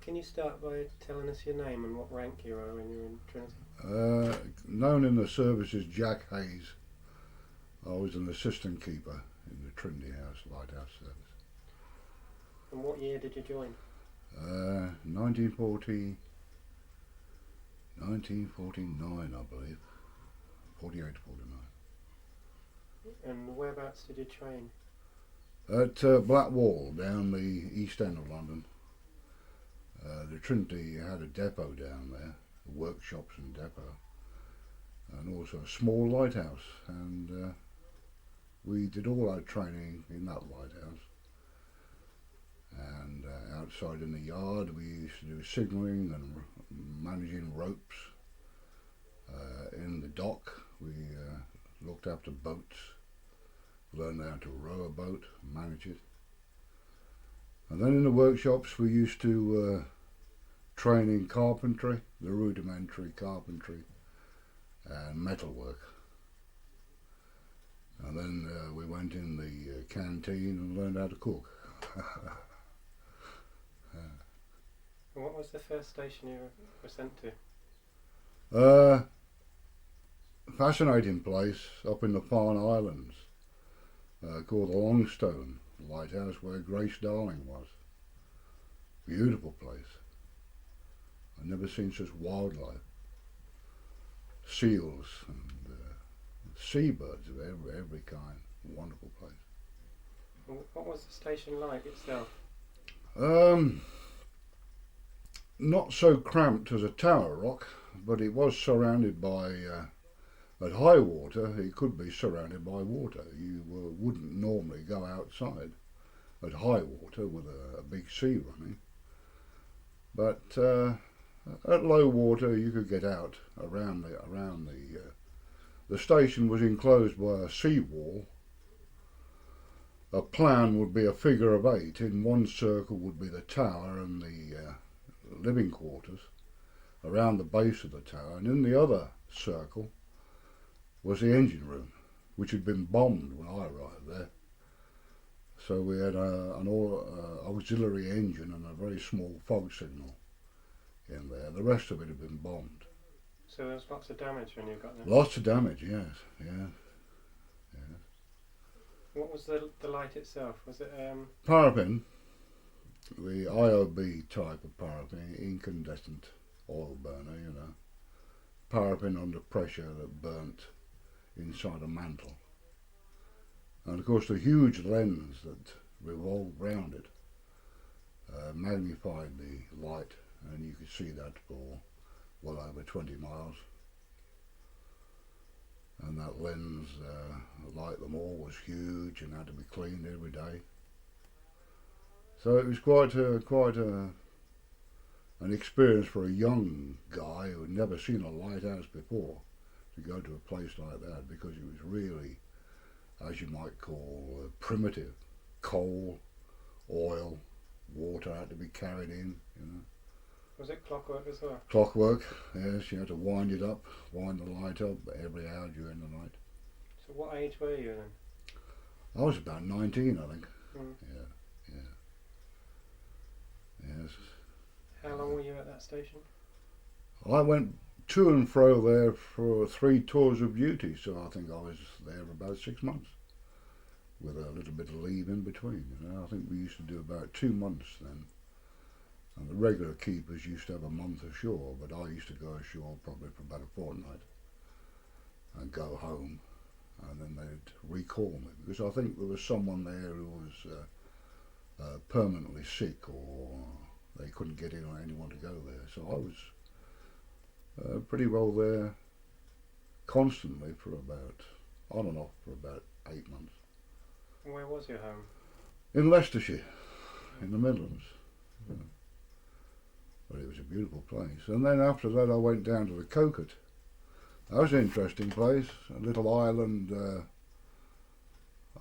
Can you start by telling us your name and what rank you are when you're in Trinity? Known in the service as Jack Hayes. I was an assistant keeper in the Trinity House Lighthouse service. And what year did you join? 1949, I believe. 48 to 49. And whereabouts did you train? At Blackwall, down the east end of London. The Trinity had a depot down there, workshops and depot, and also a small lighthouse. And we did all our training in that lighthouse. And outside in the yard, we used to do signalling and managing ropes. In the dock, we looked after boats, learned how to row a boat, manage it. And then in the workshops, we used to train in carpentry, the rudimentary carpentry, and metalwork. And then we went in the canteen and learned how to cook. And what was the first station you were sent to? Fascinating place up in the Farne Islands, called the Longstone Lighthouse, where Grace Darling was. Beautiful place. I've never seen such wildlife. Seals and seabirds of every kind. Wonderful place. And what was the station like itself? Not so cramped as a tower rock, but it was surrounded by, at high water, it could be surrounded by water. You wouldn't normally go outside at high water with a big sea running. But at low water you could get out around the station was enclosed by a sea wall. A plan would be a figure of 8. In one circle would be the tower and the living quarters around the base of the tower, and in the other circle was the engine room, which had been bombed when I arrived there. So we had an auxiliary engine and a very small fog signal in there. The rest of it had been bombed. So there was lots of damage when you got there? Lots of damage, yes, yeah. What was the light itself? Was it Paraffin, the IOB type of paraffin, incandescent oil burner, you know. Paraffin under pressure that burnt inside a mantle. And of course the huge lens that revolved round it magnified the light, and you could see that for well over 20 miles. And that lens, like them all, was huge and had to be cleaned every day. So it was quite an experience for a young guy who had never seen a lighthouse before to go to a place like that, because it was really, as you might call, primitive. Coal, oil, water had to be carried in, you know. Was it clockwork as well? Clockwork, yes, you had to wind it up, wind the light up every hour during the night. So what age were you then? I was about 19, I think. Mm. Yes. How long were you at that station? I went to and fro there for 3 tours of duty, so I think I was there for about 6 months, with a little bit of leave in between. You know, I think we used to do about 2 months then, and the regular keepers used to have a month ashore, but I used to go ashore probably for about a fortnight and go home, and then they'd recall me, because I think there was someone there who was permanently sick, or they couldn't get in on anyone to go there. So I was pretty well there constantly for about, on and off, for about 8 months. And where was your home? In Leicestershire, in the Midlands. Yeah. But it was a beautiful place. And then after that I went down to the Coquet. That was an interesting place, a little island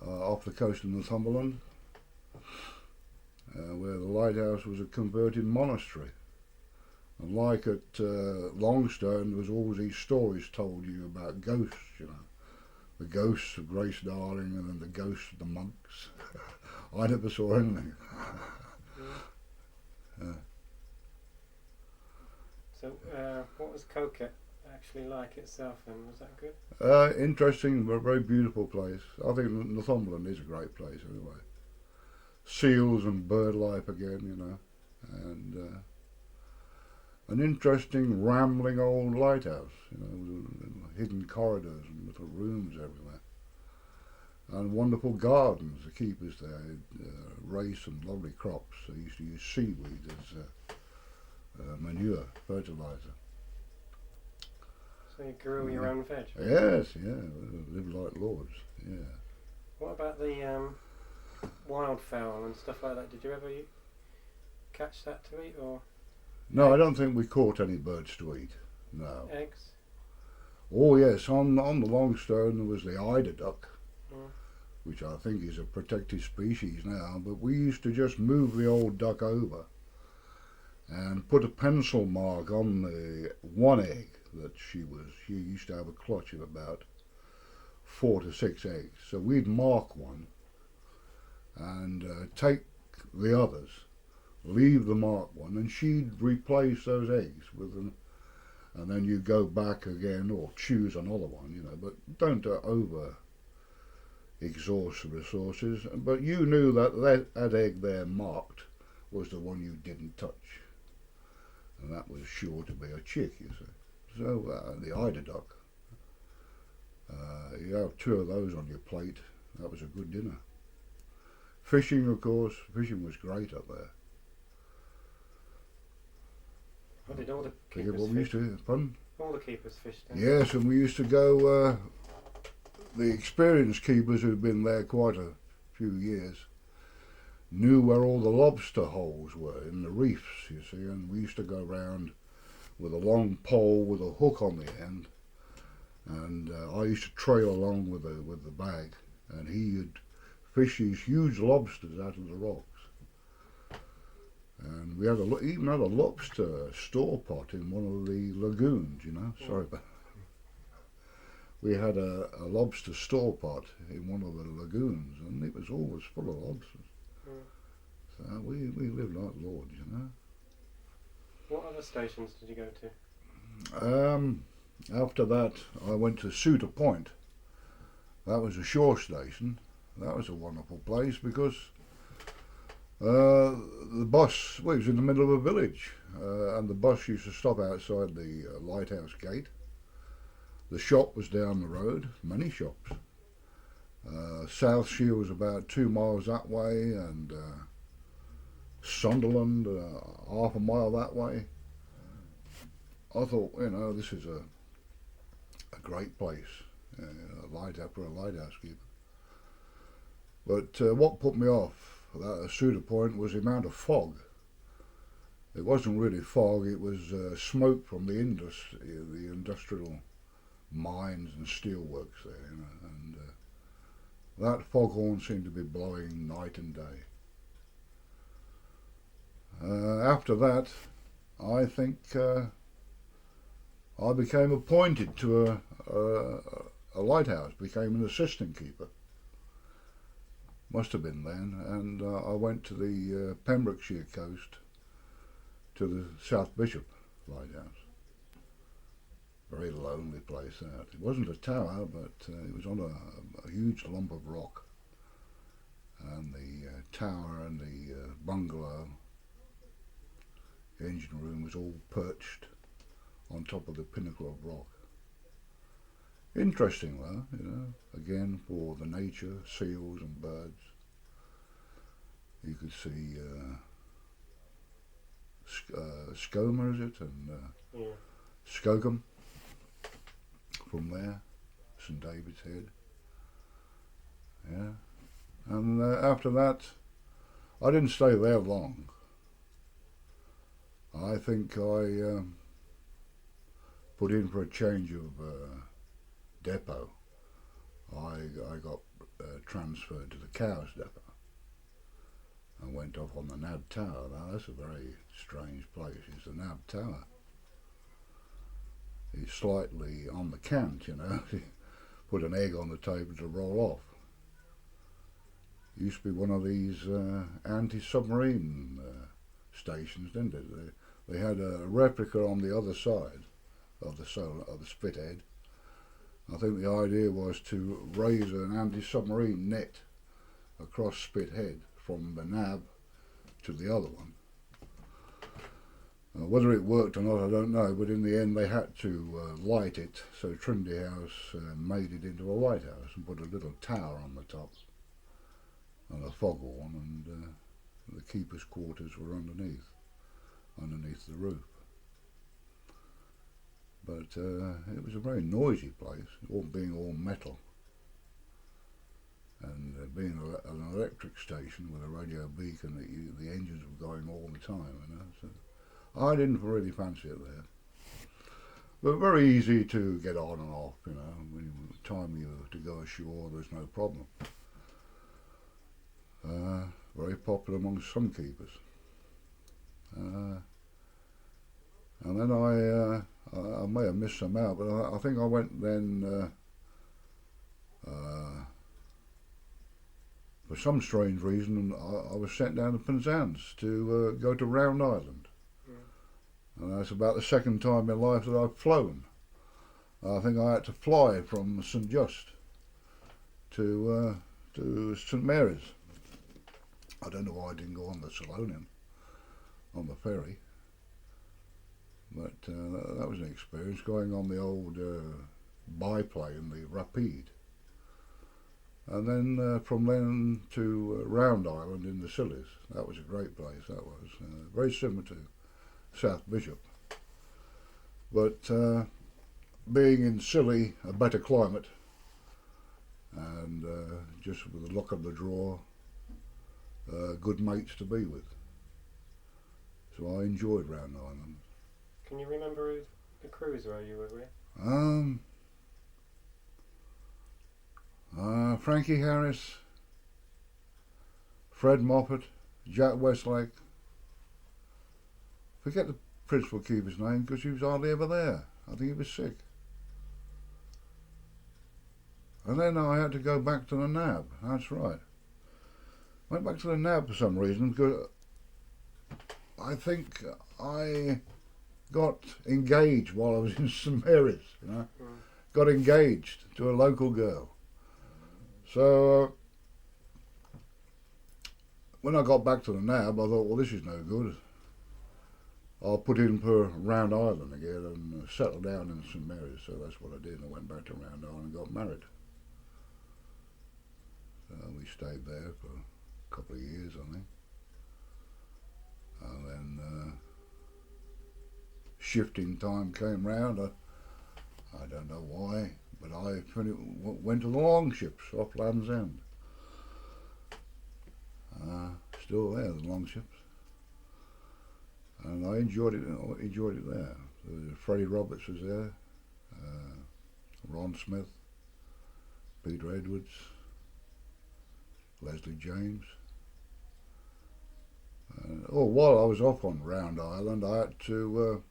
off the coast of Northumberland, where the lighthouse was a converted monastery. And like at Longstone, there was always these stories told you about ghosts, you know. The ghosts of Grace Darling and then the ghosts of the monks. I never saw anything. So, what was Coquette actually like itself, and was that good? Interesting, but very beautiful place. I think Northumberland is a great place anyway. Seals and bird life again, you know, and an interesting rambling old lighthouse, you know, with hidden corridors and little rooms everywhere, and wonderful gardens. The keepers there raised some lovely crops. They used to use seaweed as manure, fertilizer. So you grew your own veg. Yes, yeah, lived like lords. Yeah. What about the wildfowl and stuff like that? Did you ever catch that to eat, or No, I don't think we caught any birds to eat. No. eggs? Oh yes, on the Longstone there was the eider duck, Mm. which I think is a protected species now. But we used to just move the old duck over and put a pencil mark on the one egg that she used to have a clutch of about 4 to 6 eggs. So we'd mark one and take the others, leave the marked one, and she'd replace those eggs with them, and then you go back again or choose another one, you know, but don't over exhaust the resources. But you knew that egg there marked was the one you didn't touch, and that was sure to be a chick, you see. So the eider duck, you have 2 of those on your plate, that was a good dinner. Fishing, of course, fishing was great up there. What did all the Forget keepers what we used fish? to fun. All the keepers fished. Didn't Yes, and we used to go. The experienced keepers who'd been there quite a few years knew where all the lobster holes were in the reefs, you see, and we used to go round with a long pole with a hook on the end, and I used to trail along with the bag, and he'd fish these huge lobsters out of the rocks. And we had even had a lobster store pot in one of the lagoons, you know. Sorry about that. We had a lobster store pot in one of the lagoons, and it was always full of lobsters. Mm. So we lived like lords, you know. What other stations did you go to? After that, I went to Suter Point. That was a shore station. That was a wonderful place because the bus, well, it was in the middle of a village, and the bus used to stop outside the Lighthouse gate. The shop was down the road, many shops. South Shield was about 2 miles that way, and Sunderland half a mile that way. I thought, you know, this is a great place, for a lighthouse keeper. But what put me off at Suter Point was the amount of fog. It wasn't really fog; it was smoke from the industrial mines and steelworks there, you know, and that foghorn seemed to be blowing night and day. After that, I think I became appointed to a lighthouse, became an assistant keeper. Must have been then, and I went to the Pembrokeshire coast to the South Bishop Lighthouse. Very lonely place that. It wasn't a tower, but it was on a huge lump of rock, and the tower and the bungalow, the engine room was all perched on top of the pinnacle of rock. Interesting though, you know, again for the nature, seals and birds. You could see Skoma, is it, and Yeah. Skogum from there, St David's Head. Yeah, and after that, I didn't stay there long. I think I put in for a change of depot. I got transferred to the Cows depot. I went off on the Nab Tower. Now that's a very strange place. It's the Nab Tower. It's slightly on the cant, you know. Put an egg on the table to roll off. It used to be one of these anti-submarine stations, didn't it? They had a replica on the other side of the spit head. I think the idea was to raise an anti-submarine net across spit head from the nab to the other one. Whether it worked or not, I don't know, but in the end they had to light it, so Trinity House made it into a lighthouse and put a little tower on the top and a foghorn, and the keeper's quarters were underneath the roof. But it was a very noisy place, being all metal, and being an electric station with a radio beacon that the engines were going all the time, you know. So I didn't really fancy it there. But very easy to get on and off, you know. When time you to go ashore, there's no problem. Very popular among some keepers. And then I may have missed some out, but I think I went then for some strange reason I was sent down to Penzance to go to Round Island. And that's about the second time in life that I've flown. I think I had to fly from St Just to St Mary's. I don't know why I didn't go on the Salonian, on the ferry. But that was an experience, going on the old biplane, the Rapide. And then from then to Round Island in the Scillies. That was a great place, that was. Very similar to South Bishop. But being in Scilly, a better climate, and just with the luck of the draw, good mates to be with. So I enjoyed Round Island. Can you remember who the crews were you were with? Frankie Harris, Fred Moffat, Jack Westlake. Forget the principal keeper's name because he was hardly ever there. I think he was sick. And then I had to go back to the NAB. That's right. Went back to the NAB for some reason because I think I got engaged while I was in St Mary's, you know. Got engaged to a local girl. So when I got back to the NAB, I thought, well, this is no good. I'll put in for Round Island again and settle down in St Mary's. So that's what I did. I went back to Round Island and got married. So we stayed there for a couple of years, I think. And then shifting time came round. I don't know why, but I went to the longships off Land's End. Still there, the longships. And I enjoyed it there. Freddie Roberts was there, Ron Smith, Peter Edwards, Leslie James. While I was off on Round Island, I had to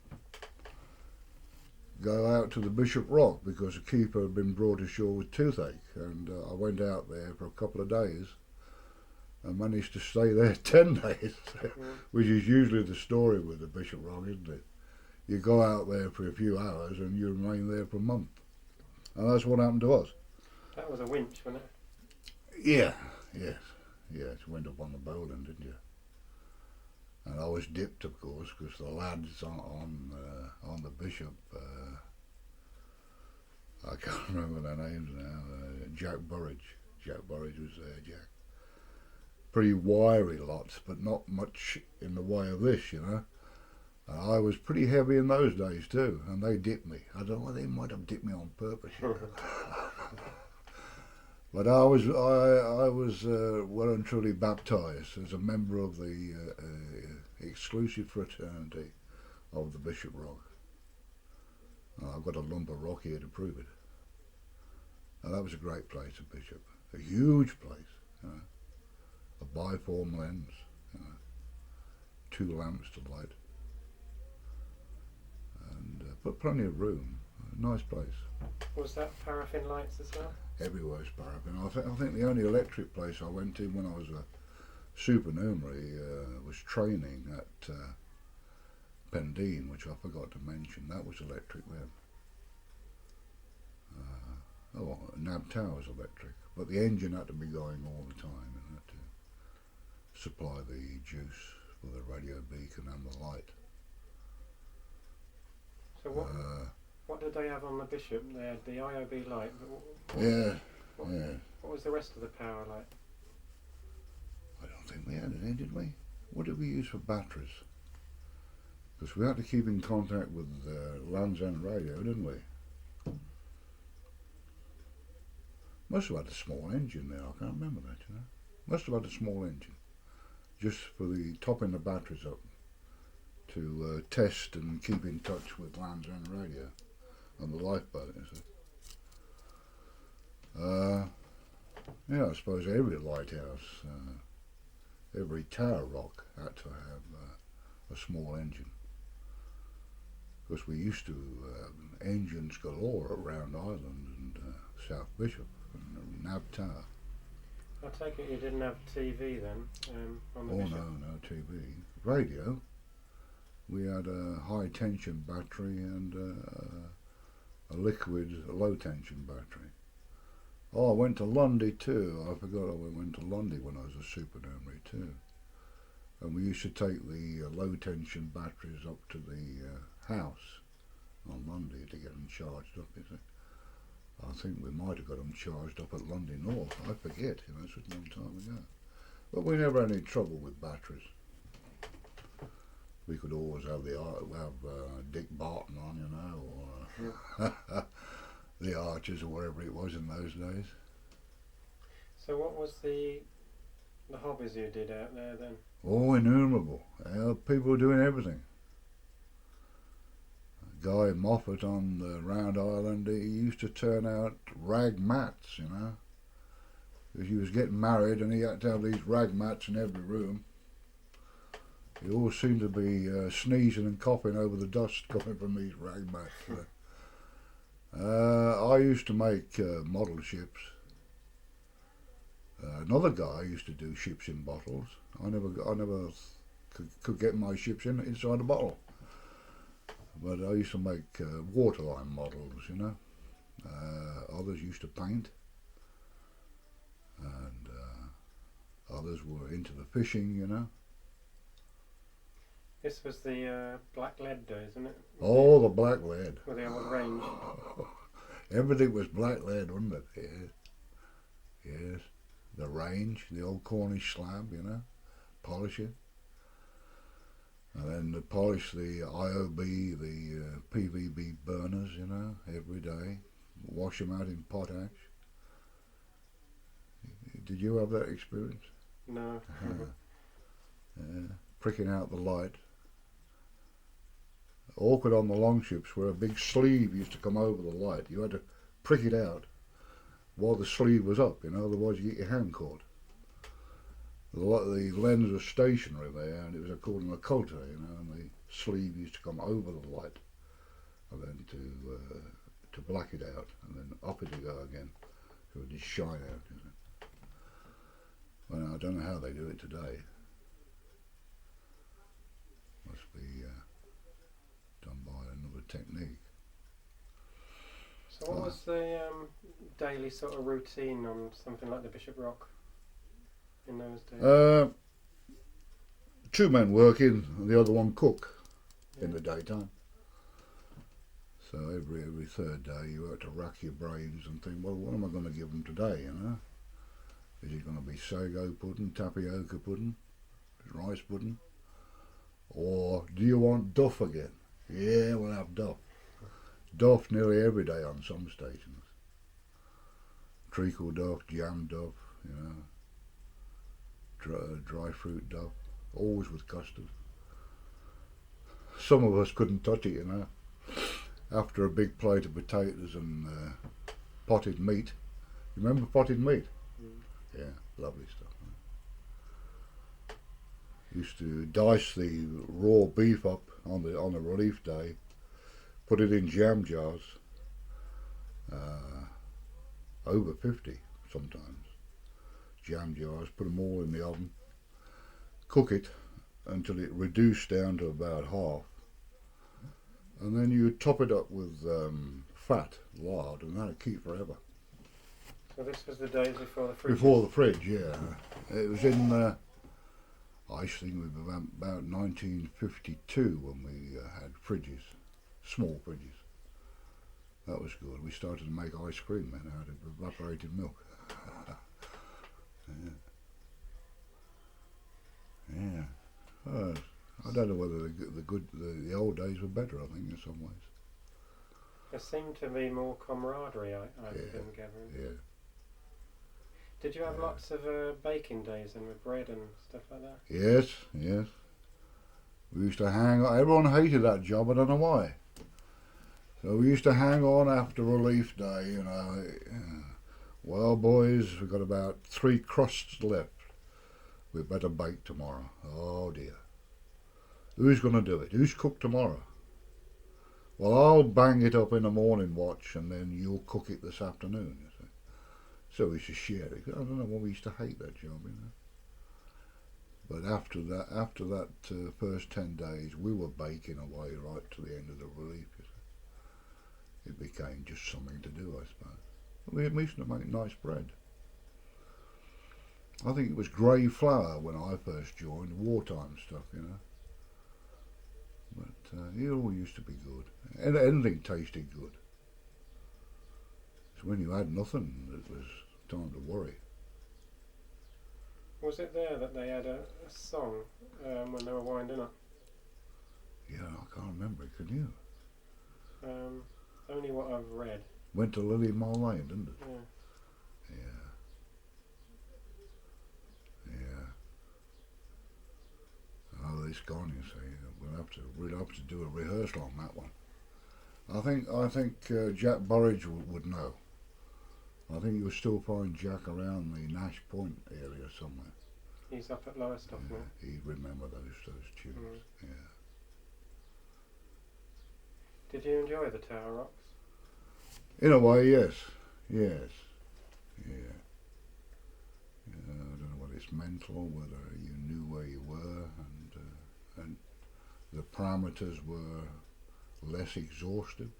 go out to the Bishop Rock because a keeper had been brought ashore with toothache, and I went out there for a couple of days and managed to stay there 10 days, which is usually the story with the Bishop Rock, isn't it? You go out there for a few hours and you remain there for a month. And that's what happened to us. That was a winch, wasn't it? Yeah, yes. You went up on the bowline, didn't you? And I was dipped, of course, because the lads on the Bishop, I can't remember their names now, Jack Burridge. Jack Burridge was there, Jack. Pretty wiry lots, but not much in the way of this, you know. I was pretty heavy in those days too, and they dipped me. I don't know, they might have dipped me on purpose. You know? But I was well and truly baptised as a member of the exclusive fraternity of the Bishop Rock. I've got a lump of rock here to prove it. And that was a great place, a Bishop. A huge place, you know. A biform lens, you know. 2 lamps to light. And but plenty of room. A nice place. Was that paraffin lights as well? Everywhere's paraffin. I think the only electric place I went to when I was a supernumerary was training at Pendine, which I forgot to mention, that was electric then. Nab Tower was electric, but the engine had to be going all the time and had to supply the juice for the radio beacon and the light. So what did they have on the Bishop? They had the IOB light. But Yeah. What was the rest of the power like? I don't think we had any, did we? What did we use for batteries? Because we had to keep in contact with Land's End Radio, didn't we? Must have had a small engine there, I can't remember that, you know. Must have had a small engine, just for the topping the batteries up to test and keep in touch with Land's End Radio and the lifeboat, you see. Yeah, I suppose every lighthouse, every tower rock had to have a small engine. Because we used to engines galore at Round Island and South Bishop and Nab Tower. I take it you didn't have TV then on the Bishop? No TV. Radio, we had a high tension battery and a liquid low tension battery. Oh, I went to Lundy too. I forgot I went to Lundy when I was a supernumerary too. And we used to take the low tension batteries up to the house on Lundy to get them charged up, you see. I think we might have got them charged up at Lundy North. I forget, you know, it's a long time ago. But we never had any trouble with batteries. We could always have Dick Barton on, you know, or the Archers or whatever it was in those days. So what was the hobbies you did out there then? Oh, innumerable. People were doing everything. Guy Moffat on the Round Island, he used to turn out rag mats, you know. Because he was getting married and he had to have these rag mats in every room. He always seemed to be sneezing and coughing over the dust coming from these rag mats. I used to make model ships. Another guy used to do ships in bottles. I never could get my ships inside a bottle. But I used to make waterline models, you know. Others used to paint, and others were into the fishing, you know. This was the black lead days, isn't it? Oh, the black lead. With the old range. Everything was black lead, wasn't it? Yes. Yes. The range, the old Cornish slab, you know, polish it. And then to polish the IOB, the PVB burners, you know, every day. Wash them out in potash. Did you have that experience? No. Pricking out the light. Awkward on the longships where a big sleeve used to come over the light. You had to prick it out while the sleeve was up, you know, otherwise you get your hand caught. The lens was stationary there, and it was called an occulter, you know, and the sleeve used to come over the light, and then to black it out, and then up it would go again, so it would just shine out, you know. Well, I don't know how they do it today. Must be done by another technique. So what was the daily sort of routine on something like the Bishop Rock in those days? Two men working and the other one cook in the daytime. So every third day you had to rack your brains and think, well, what am I going to give them today, you know? Is it going to be sago pudding, tapioca pudding, rice pudding? Or do you want duff again? Yeah, we'll have duff. Duff nearly every day on some stations. Treacle duff, jam duff, you know, dry fruit duff, always with custard. Some of us couldn't touch it, you know. After a big plate of potatoes and potted meat. You remember potted meat? Mm. Yeah, lovely stuff. Used to dice the raw beef up on a relief day, put it in jam jars, over 50 sometimes. Jam jars, put them all in the oven, cook it until it reduced down to about half, and then you top it up with fat, lard, and that'll keep forever. So this was the days before the fridge. Before the fridge, yeah. It was in, I think it was about 1952 when we had fridges, small fridges. That was good. We started to make ice cream then out of evaporated milk. Yeah. Yeah. I don't know whether the old days were better. I think in some ways. There seemed to be more camaraderie. I've been gathering. Yeah. Did you have lots of baking days and with bread and stuff like that? Yes, yes. We used to hang on. Everyone hated that job. I don't know why. So we used to hang on after relief day. You know. Well, boys, we've got about 3 crusts left. We better bake tomorrow. Oh dear. Who's going to do it? Who's cooked tomorrow? Well, I'll bang it up in the morning watch and then you'll cook it this afternoon. You see. So we used to share it. I don't know why we used to hate that job, you know. But after that first 10 days, we were baking away right to the end of the relief. You see. It became just something to do, I suppose. We used to make nice bread. I think it was grey flour when I first joined, wartime stuff, you know. But it all used to be good. And anything tasted good. So when you had nothing, it was time to worry. Was it there that they had a song when they were winding up? Yeah, I can't remember it, can you? Only what I've read. Went to Lily Mall Lane, didn't it? Yeah. Yeah. Yeah. Oh, it's gone, you see. We'll have to do a rehearsal on that one. I think Jack Burridge would know. I think you'll still find Jack around the Nash Point area somewhere. He's up at Lowestoft now. He'd remember those tunes. Yeah. Did you enjoy the Tower Rocks? In a way, yes. Yes. Yeah. I don't know whether it's mental, whether you knew where you were, and the parameters were less exhaustive.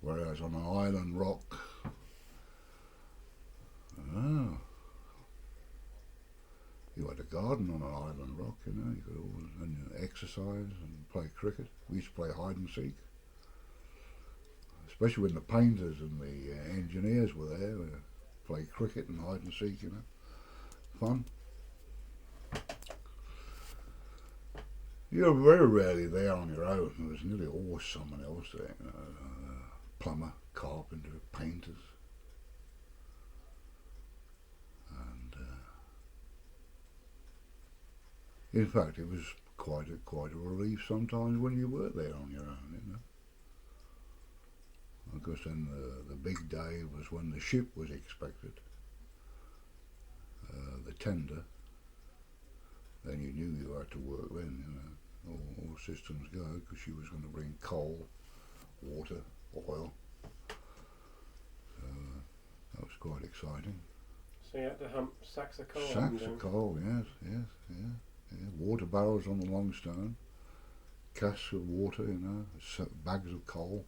Whereas on an island rock, you had a garden on an island rock, you know, you could always exercise and play cricket. We used to play hide and seek. Especially when the painters and the engineers were there, we played cricket and hide and seek, you know. Fun. You're very rarely there on your own. There was nearly always someone else there, you know, plumber, carpenter, painters. And in fact, it was quite a relief sometimes when you were there on your own, you know. Of course, then the big day was when the ship was expected, the tender. Then you knew you had to work then, you know, all systems go, because she was going to bring coal, water, oil. So that was quite exciting. So you had to hump sacks of coal. Sacks of coal, yes. Water barrels on the Longstone, casks of water, you know, bags of coal.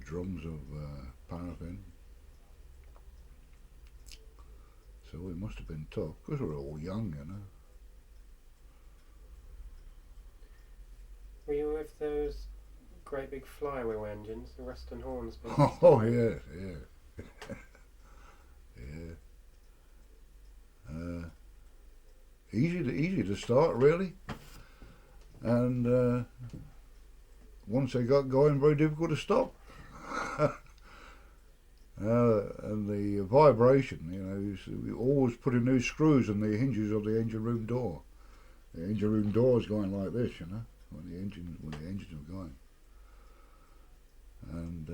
Drums of paraffin. So it must have been tough, because we were all young, you know. Were you with those great big flywheel engines, the Ruston Horns? Oh, yes, yeah. Yeah. Easy to start, really. And once they got going, very difficult to stop. And the vibration, you know, we always putting new screws in the hinges of the engine room door. The engine room door is going like this, you know, when the engines are going. And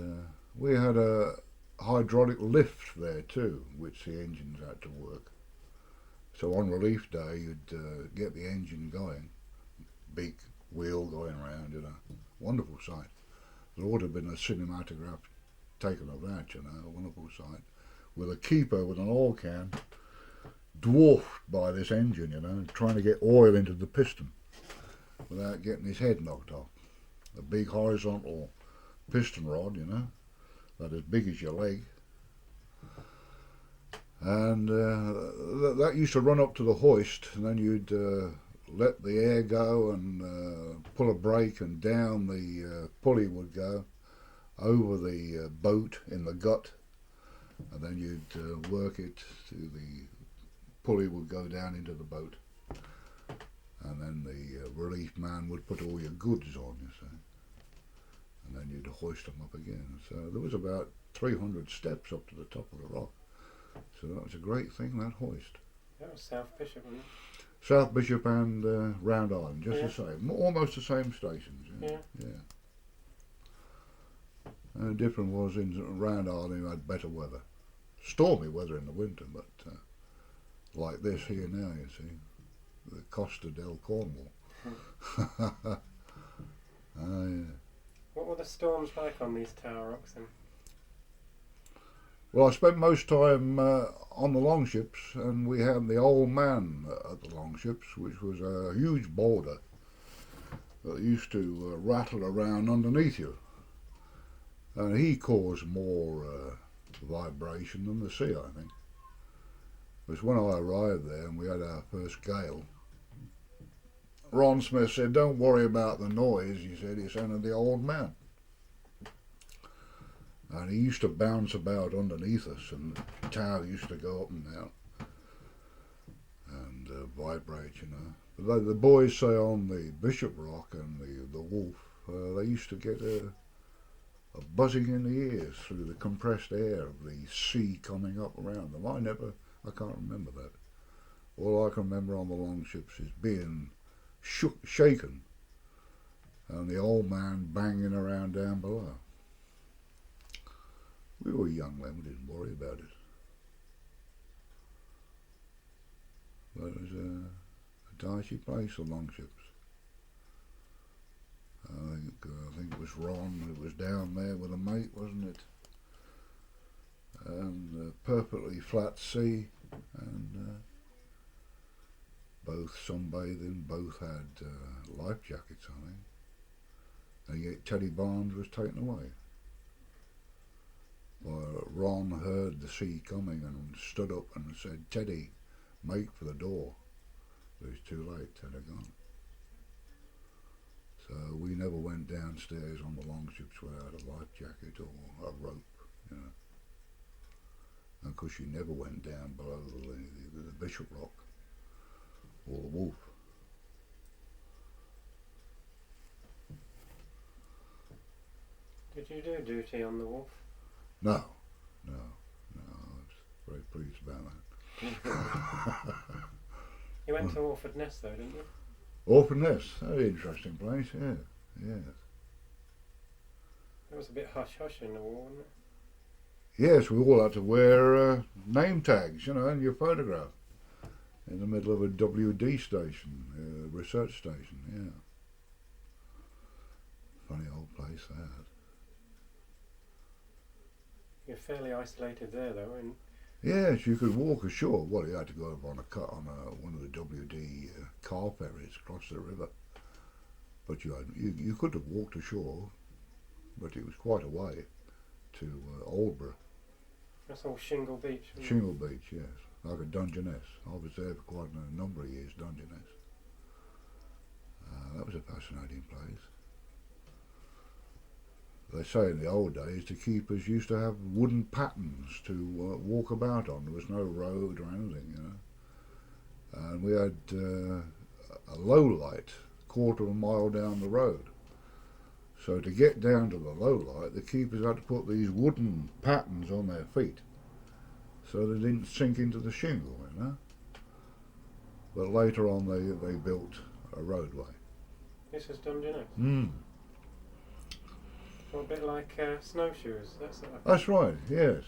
we had a hydraulic lift there too, which the engines had to work. So on relief day, you'd get the engine going, big wheel going around, you know, wonderful sight. There ought to have been a cinematograph taken of that, you know, a wonderful sight, with a keeper with an oil can, dwarfed by this engine, you know, trying to get oil into the piston without getting his head knocked off. a big horizontal piston rod, you know, that as big as your leg. And that used to run up to the hoist, and then you'd let the air go and pull a brake, and down the pulley would go over the boat in the gut, and then you'd work it to the pulley would go down into the boat, and then the relief man would put all your goods on, you see, and then you'd hoist them up again. So there was about 300 steps up to the top of the rock. So that was a great thing, that hoist. That was South Bishop, wasn't it? South Bishop and Round Island, just Yeah. the same, almost the same stations. Yeah. The difference was in Round Island you had better weather, stormy weather in the winter, but like this here now, you see, the Costa del Cornwall. Yeah. What were the storms like on these tower rocks then? Well, I spent most time on the longships, and we had the old man at the longships, which was a huge boulder that used to rattle around underneath you. And he caused more vibration than the sea, I think. Because when I arrived there and we had our first gale, Ron Smith said, "Don't worry about the noise," he said, "it's only the old man." And he used to bounce about underneath us, and the tower used to go up and down and vibrate, you know. But the boys say on the Bishop Rock and the Wolf, they used to get a buzzing in the ears through the compressed air of the sea coming up around them. I can't remember that. All I can remember on the longships is being shaken and the old man banging around down below. We were young then, we didn't worry about it. But it was a dicey place, the longships. I think it was Ron who was down there with a mate, wasn't it? And perfectly flat sea, and both sunbathing, both had life jackets, I think. And yet Teddy Barnes was taken away. Well, Ron heard the sea coming and stood up and said, "Teddy, make for the door." It was too late, Teddy had gone. So we never went downstairs on the longships without a life jacket or a rope, you know. And of course you never went down below the Bishop Rock or the Wolf. Did you do duty on the Wolf? No, I was very pleased about that. You went to Orford Ness though, didn't you? Orford Ness, very interesting place, yeah. It was a bit hush-hush in the war, wasn't it? Yes, we all had to wear name tags, you know, and your photograph in the middle of a WD station, research station, yeah. Funny old place that. You're fairly isolated there though, and Yes, you could walk ashore. Well, you had to go over on one of the WD car ferries across the river. But you could have walked ashore, but it was quite a way to Aldborough. that's all Shingle Beach, wasn't Shingle Beach, yes, like a Dungeness. I was there for quite a number of years, Dungeness. That was a fascinating place. They say in the old days the keepers used to have wooden pattens to walk about on. There was no road or anything, you know. And we had a low light, quarter of a mile down the road. So to get down to the low light, the keepers had to put these wooden patterns on their feet so they didn't sink into the shingle, you know. But later on they built a roadway. This was Dungeness. Well, a bit like snowshoes, that sort of thing. That's right, yes.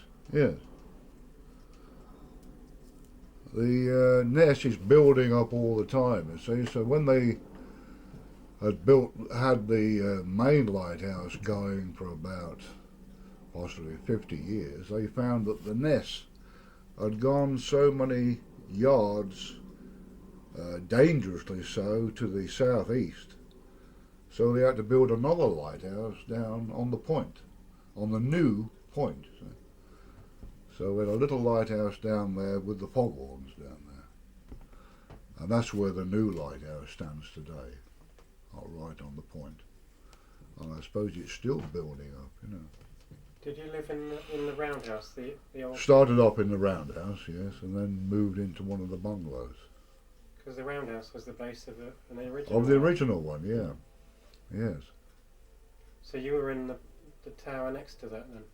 The Ness is building up all the time, you see, so when they had the main lighthouse going for about possibly 50 years, they found that the Ness had gone so many yards, dangerously so, to the southeast. So they had to build another lighthouse down on the point, on the new point. So we had a little lighthouse down there with the foghorns down there. And that's where the new lighthouse stands today, right on the point. And I suppose it's still building up, you know. Did you live in the roundhouse, the old? Started up in the roundhouse, yes, and then moved into one of the bungalows. Because the roundhouse was the base of an original. Of the original one, yeah. Yes. So you were in the tower next to that then?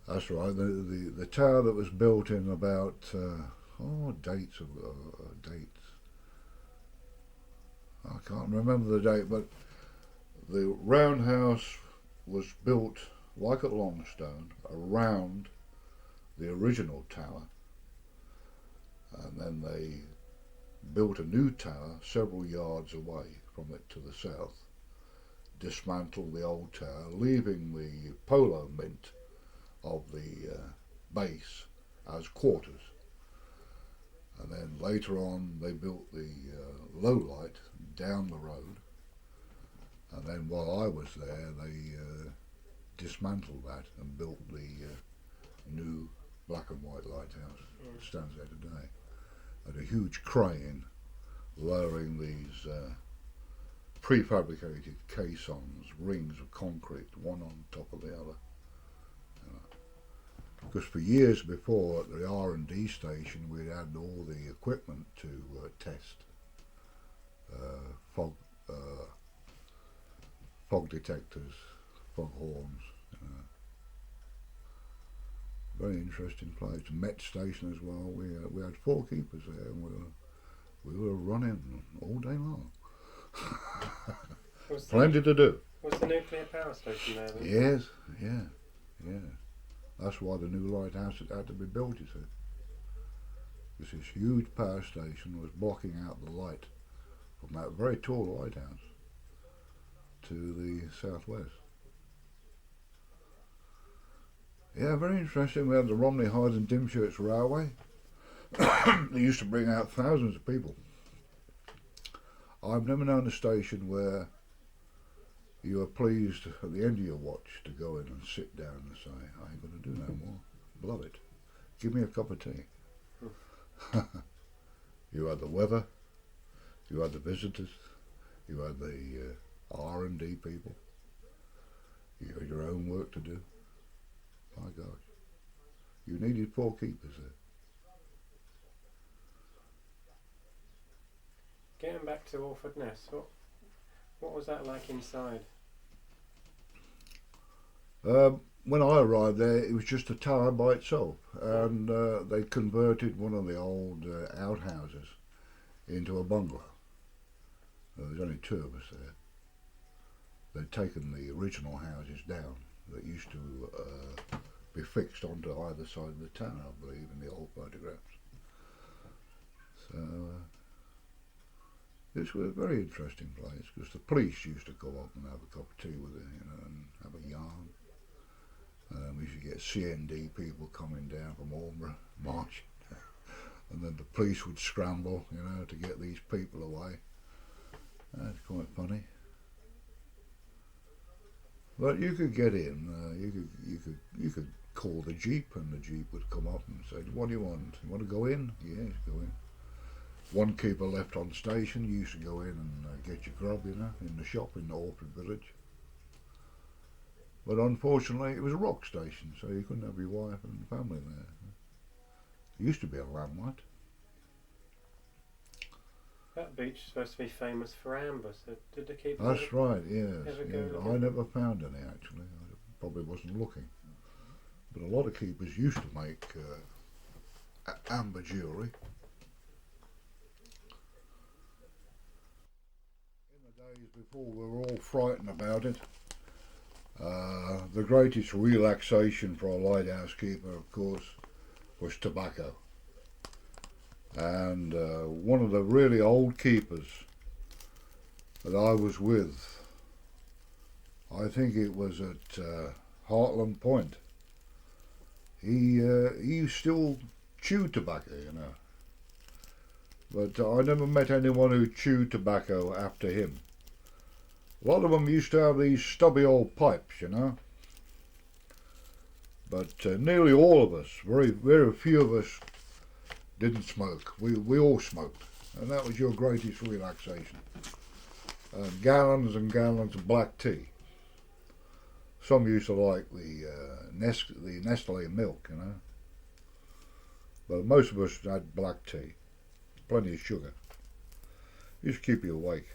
That's right. The tower that was built in about dates. I can't remember the date, but the roundhouse was built like at Longstone around the original tower, and then they built a new tower several yards away from it to the south, dismantled the old tower, leaving the polo mint of the base as quarters. And then later on they built the low light down the road, and then while I was there they dismantled that and built the new black and white lighthouse that stands there today. And a huge crane lowering these prefabricated caissons, rings of concrete, one on top of the other. Because for years before at the R&D station we'd had all the equipment to test fog detectors, fog horns. Very interesting place. Met station as well. We had 4 keepers there, and we were running all day long. Plenty to do. Was the nuclear power station there then? Yes, yeah. That's why the new lighthouse had to be built, you see. Because this huge power station was blocking out the light from that very tall lighthouse to the southwest. Yeah, very interesting. We had the Romney Hyde and Dymchurch Railway. They used to bring out thousands of people. I've never known a station where you are pleased at the end of your watch to go in and sit down and say, I ain't going to do no more. Love it. Give me a cup of tea. You had the weather, you had the visitors, you had the R&D people, you had your own work to do. My gosh. You needed 4 keepers there. Getting back to Orford Ness, what was that like inside? When I arrived there, it was just a tower by itself, and they converted one of the old outhouses into a bungalow. There was only 2 of us there. They'd taken the original houses down that used to be fixed onto either side of the town, I believe, in the old photographs. So this was a very interesting place, because the police used to go up and have a cup of tea with it, and have a yarn. We used to get CND people coming down from Albury, marching, and then the police would scramble, to get these people away. That's quite funny. But you could get in. You could call the jeep, and the jeep would come up and say, "What do you want? You want to go in?" Yes, go in. One keeper left on station. You used to go in and get your grub, in the shop in the Orford village. But unfortunately, it was a rock station, so you couldn't have your wife and family there. It used to be a lamplight. That beach is supposed to be famous for amber, so did the keeper... That's right, yes. Ever go Yes. I never found any, actually. I probably wasn't looking. But a lot of keepers used to make amber jewellery. In the days before we were all frightened about it, the greatest relaxation for a lighthouse keeper, of course, was tobacco. And one of the really old keepers that I was with, I think it was at Heartland Point, he still chewed tobacco, But I never met anyone who chewed tobacco after him. A lot of them used to have these stubby old pipes, you know. But nearly all of us, very few of us, didn't smoke. We all smoked, and that was your greatest relaxation. Gallons and gallons of black tea. Some used to like the Nestle milk, you know. But most of us had black tea. Plenty of sugar. Used to keep you awake.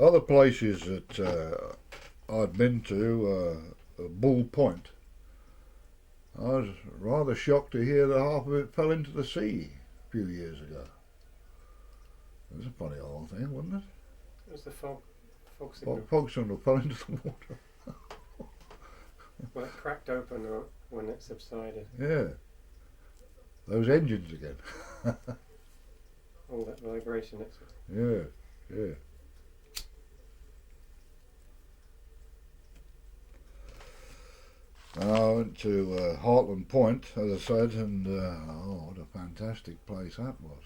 Other places that I'd been to, Bull Point. I was rather shocked to hear that half of it fell into the sea a few years ago. It was a funny old thing, wasn't it? It was the fog signal. Fog signal fell into the water. Well, it cracked open when it subsided. Yeah. Those engines again. All that vibration. Yeah, yeah. I went to Hartland Point, as I said, and oh, what a fantastic place that was.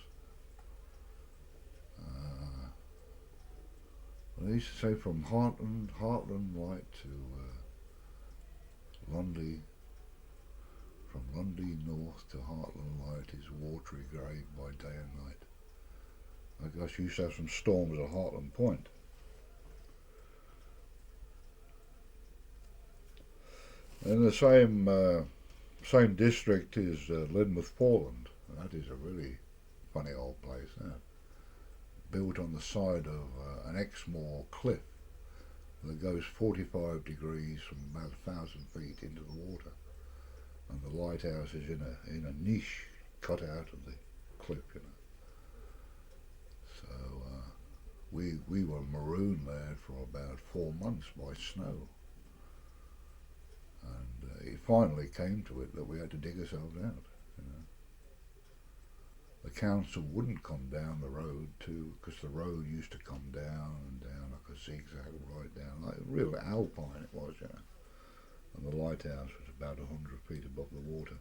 They used to say from Hartland Light to Lundy, from Lundy north to Hartland Light is watery grey by day and night. I guess you used to have some storms at Hartland Point. In the same district is Lynmouth Foreland. That is a really funny old place. Built on the side of an Exmoor cliff that goes 45 degrees from about 1,000 feet into the water, and the lighthouse is in a niche cut out of the cliff, you know. So we were marooned there for about 4 months by snow. And it finally came to it that we had to dig ourselves out. You know. The council wouldn't come down the road because the road used to come down and down like a zigzag right down, like real alpine it was, you know. And the lighthouse was about 100 feet above the water.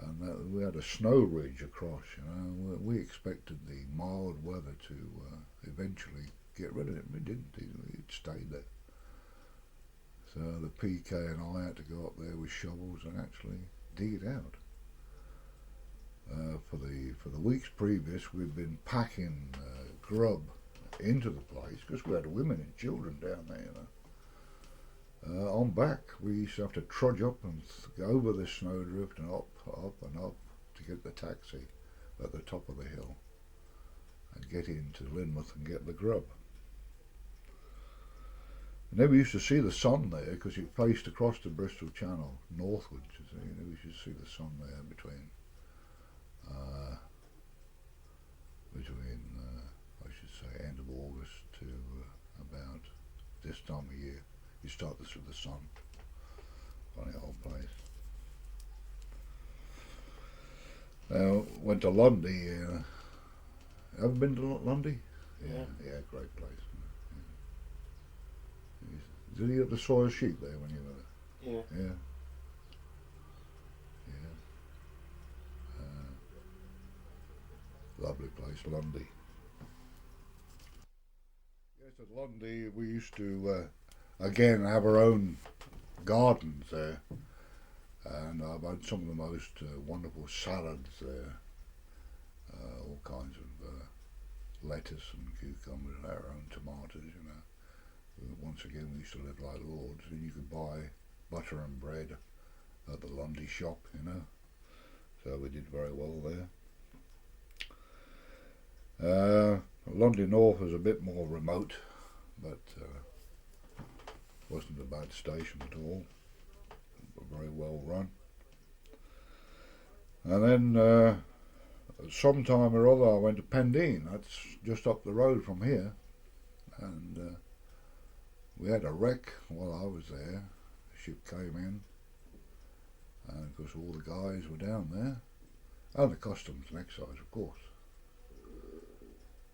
And we had a snow ridge across, you know. We expected the mild weather to eventually get rid of it. We didn't. It stayed there. So the PK and I had to go up there with shovels and actually dig it out. For the weeks previous, we'd been packing grub into the place because we had women and children down there, you know. On back, we used to have to trudge up and go over the snowdrift and up and up to get the taxi at the top of the hill and get into Lynmouth and get the grub. I never used to see the sun there because it faced across the Bristol Channel northwards. You see, you never used to see the sun there between I should say end of August to about this time of year. You start to see the sun. Funny old place. Now went to Lundy. Ever been to Lundy? Yeah, great place. Did you get the soil sheep there when you were there? Yeah. Yeah. Lovely place, Lundy. Yes, at Lundy we used to again have our own gardens there, and I've had some of the most wonderful salads there. All kinds of lettuce and cucumbers and our own tomatoes, you know. Once again, we used to live like lords, and you could buy butter and bread at the Lundy shop, you know. So we did very well there. Lundy North was a bit more remote, but wasn't a bad station at all. Very well run. And then sometime or other I went to Pendeen. That's just up the road from here, and we had a wreck while I was there. The ship came in, and of course all the guys were down there, and the customs and excise, of course.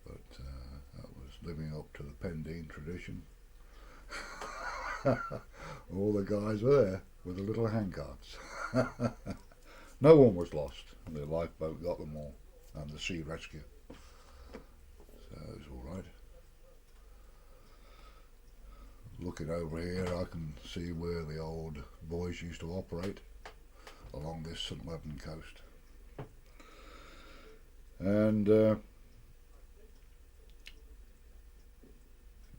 But that was living up to the Pendeen tradition. All the guys were there with the little handcarts. No one was lost. The lifeboat got them all, and the sea rescue. So it was all right. Looking over here, I can see where the old boys used to operate along this St Leaven coast. And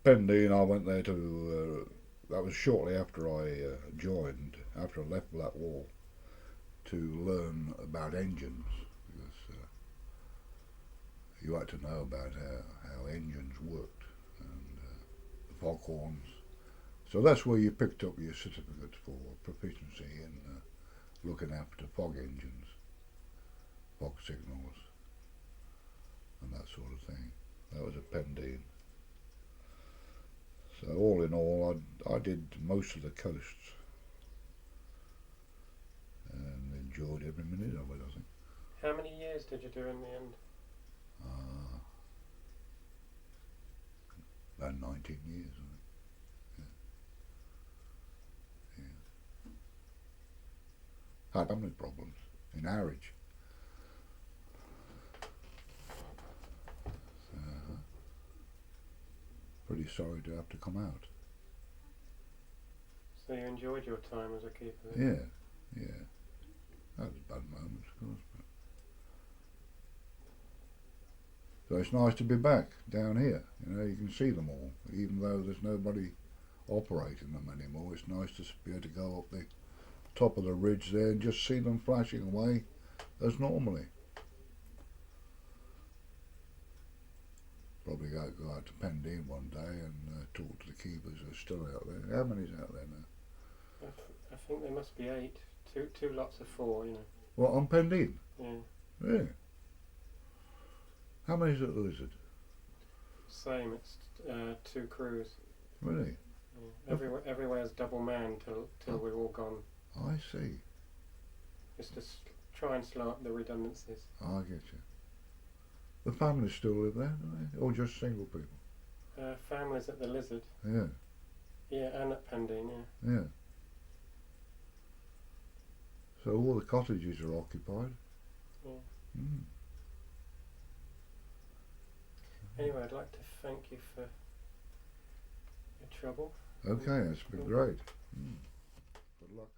Pendine, I went there to, that was shortly after I joined, after I left Blackwall, to learn about engines, because you had to know about how engines worked, and the foghorns. So that's where you picked up your certificate for proficiency in looking after fog engines, fog signals, and that sort of thing. That was at Pendine. So all in all, I did most of the coasts and enjoyed every minute of it, I think. How many years did you do in the end? About 19 years, I think. Yeah. Had family problems in Harwich. Pretty sorry to have to come out. So you enjoyed your time as a keeper? Yeah. That was bad moments, of course. But so it's nice to be back down here. You know, you can see them all, even though there's nobody operating them anymore. It's nice to be able to go up the top of the ridge there and just see them flashing away as normally. Probably go out to Pendine one day and talk to the keepers who are still out there. How many's out there now? I think there must be 8. Two lots of 4, you know. What, on Pendine? Yeah. Yeah. How many's at the Lizard? Same, it's 2 crews. Really? Yeah. Everywhere's double manned till we're all gone. I see. Just to try and slow up the redundancies. I get you. The families still live there, don't they? Or just single people? Families at the Lizard. Yeah. Yeah, and at Pendine, yeah. Yeah. So all the cottages are occupied? Yeah. Mm. Anyway, I'd like to thank you for your trouble. Okay, that's been great. Mm. Good luck.